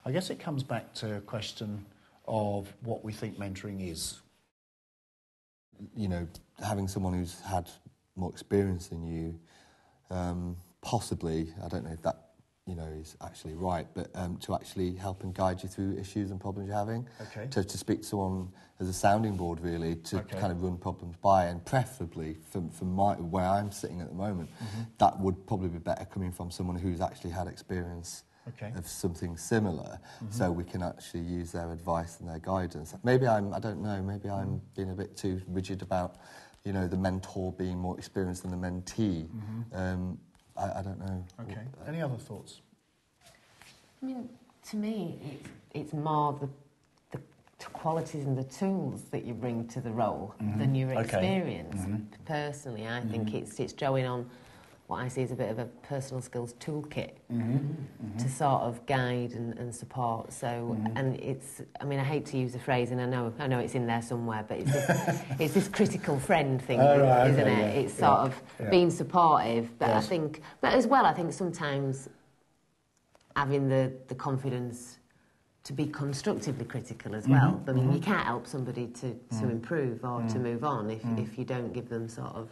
I guess it comes back to a question of what we think mentoring is. You know, having someone who's had more experience than you, possibly, I don't know if that, you know, is actually right, but to actually help and guide you through issues and problems you're having. Okay. To speak to someone as a sounding board, really, to kind of run problems by, and preferably, from where I'm sitting at the moment, that would probably be better coming from someone who's actually had experience of something similar, so we can actually use their advice and their guidance. Maybe I don't know, maybe I'm being a bit too rigid about, you know, the mentor being more experienced than the mentee. I don't know. Okay. Any other thoughts? I mean, to me, it's more the qualities and the tools that you bring to the role than your experience. Personally, I think it's drawing on what I see as a bit of a personal skills toolkit to sort of guide and support. So, and it's, I mean, I hate to use the phrase, and I know it's in there somewhere, but it's this critical friend thing, isn't it? Yeah. It's sort of being supportive, but I think, but as well, I think sometimes having the confidence to be constructively critical as well. I mean, you can't help somebody to improve or to move on if you don't give them sort of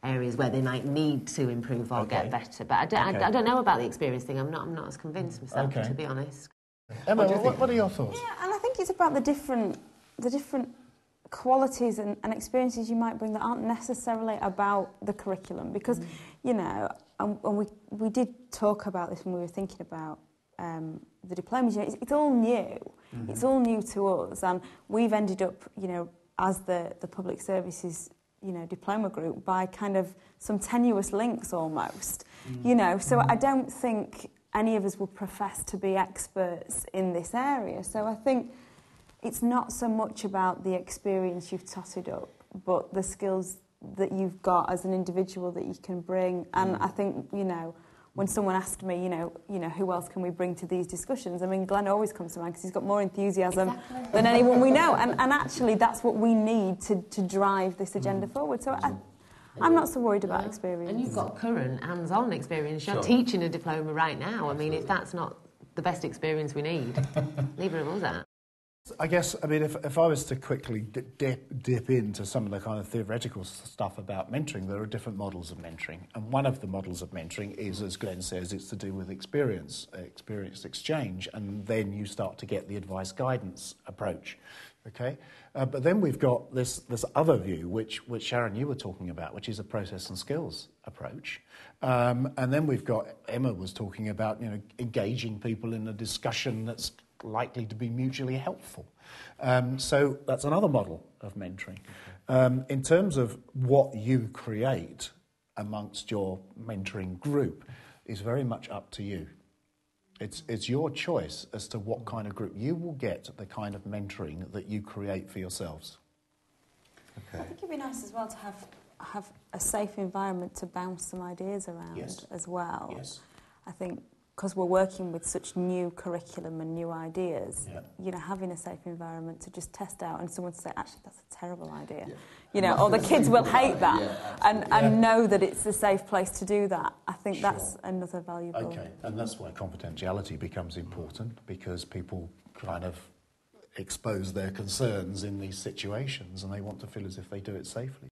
areas where they might need to improve or get better. But I don't know about the experience thing. I'm not as convinced myself, to be honest. Emma, what are your thoughts? Yeah, and I think it's about the different qualities and experiences you might bring that aren't necessarily about the curriculum. Because, you know, and we did talk about this when we were thinking about the diplomas. You know, it's all new. It's all new to us, and we've ended up, you know, as the public services, you know, diploma group by kind of some tenuous links almost, you know. So I don't think any of us will profess to be experts in this area. So I think it's not so much about the experience you've totted up, but the skills that you've got as an individual that you can bring. And I think, you know, when someone asked me, you know, who else can we bring to these discussions? I mean, Glenn always comes to mind because he's got more enthusiasm than anyone we know. And actually, that's what we need to drive this agenda forward. So I'm not so worried about experience. And you've got current hands-on experience. You're teaching a diploma right now. I mean, if that's not the best experience we need, neither of us are. I guess, I mean, if I was to quickly dip into some of the kind of theoretical stuff about mentoring, there are different models of mentoring. And one of the models of mentoring is, as Glenn says, it's to do with experience exchange, and then you start to get the advice-guidance approach, okay? But then we've got this other view, which Sharon, you were talking about, which is a process and skills approach. And then we've got, Emma was talking about, you know, engaging people in a discussion that's likely to be mutually helpful. So that's another model of mentoring. In terms of what you create amongst your mentoring group is very much up to you. It's your choice as to what kind of group. You will get the kind of mentoring that you create for yourselves. Okay. I think it'd be nice as well to have a safe environment to bounce some ideas around as well. Yes. I think because we're working with such new curriculum and new ideas, you know, having a safe environment to just test out and someone to say, actually, that's a terrible idea. Yeah. You know, or the kids will hate that and know that it's a safe place to do that. I think that's another valuable... Okay, and that's why confidentiality becomes important, because people kind of expose their concerns in these situations and they want to feel as if they do it safely.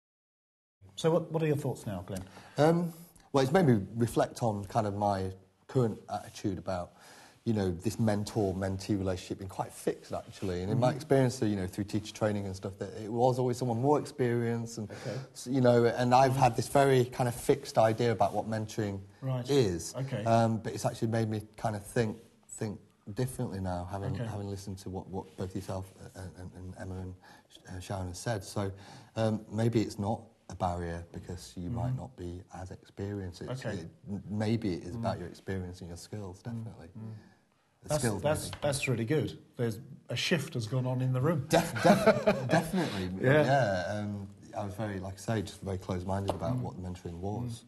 So what are your thoughts now, Glenn? Well, it's made me reflect on kind of my current attitude about, you know, this mentor-mentee relationship being quite fixed, actually. And in my experience, you know, through teacher training and stuff, that it was always someone more experienced, and you know, and I've had this very kind of fixed idea about what mentoring is. Okay. But it's actually made me kind of think differently now, having listened to what both yourself and Emma and Sharon have said. So maybe it's not a barrier because you might not be as experienced. Maybe it is about your experience and your skills, definitely. That's really good. There's a shift has gone on in the room. Definitely. I was very, like I say, just very close-minded about what mentoring was.